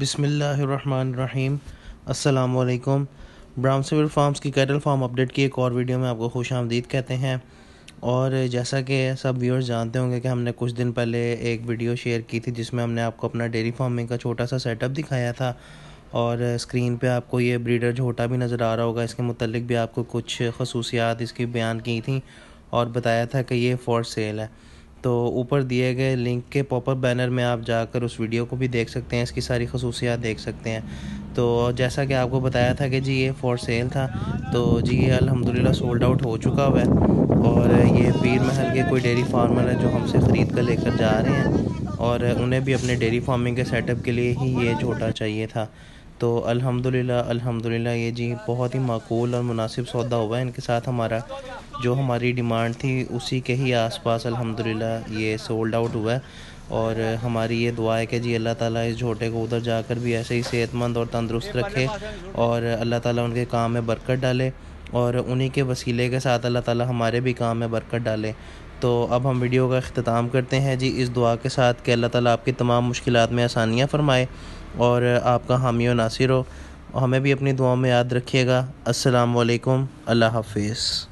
बिस्मिल्लाहिर्रहमानिर्रहीम। अस्सलाम वालेकुम। ब्राउन सिविल फार्म्स की कैटल फार्म अपडेट की एक और वीडियो में आपको खुश आमदीद कहते हैं। और जैसा कि सब व्यूअर्स जानते होंगे कि हमने कुछ दिन पहले एक वीडियो शेयर की थी जिसमें हमने आपको अपना डेयरी फार्मिंग का छोटा सा सेटअप दिखाया था। और स्क्रीन पे आपको ये ब्रीडर झोटा भी नज़र आ रहा होगा। इसके मुतालिक भी आपको कुछ खसूसियात इसकी बयान की थी और बताया था कि ये फॉर सेल है। तो ऊपर दिए गए लिंक के पॉपअप बैनर में आप जाकर उस वीडियो को भी देख सकते हैं, इसकी सारी खसूसियात देख सकते हैं। तो जैसा कि आपको बताया था कि जी ये फॉर सेल था, तो जी ये अल्हम्दुलिल्लाह सोल्ड आउट हो चुका हुआ है। और ये पीर महल के कोई डेयरी फार्मर हैं जो हमसे ख़रीद कर लेकर जा रहे हैं और उन्हें भी अपने डेयरी फार्मिंग के सेटअप के लिए ही ये झोटा चाहिए था। तो अल्हम्दुलिल्लाह ये जी बहुत ही माकूल और मुनासिब सौदा हुआ है इनके साथ हमारा। जो हमारी डिमांड थी उसी के ही आसपास अल्हम्दुलिल्लाह ये सोल्ड आउट हुआ है। और हमारी ये दुआ है कि जी अल्लाह ताला इस झोटे को उधर जाकर भी ऐसे ही सेहतमंद और तंदुरुस्त रखे और अल्लाह ताला उनके काम में बरकत डाले और उन्हीं के वसीले के साथ अल्लाह ताला हमारे भी काम में बरकत डाले। तो अब हम वीडियो का अख्तिताम करते हैं जी इस दुआ के साथ कि अल्लाह ताला आपकी तमाम मुश्किलात में आसानियाँ फ़रमाए और आपका हामी व नासिर हो। हमें भी अपनी दुआओं में याद रखिएगा। अस्सलाम वालेकुम। अल्लाह हाफिज़।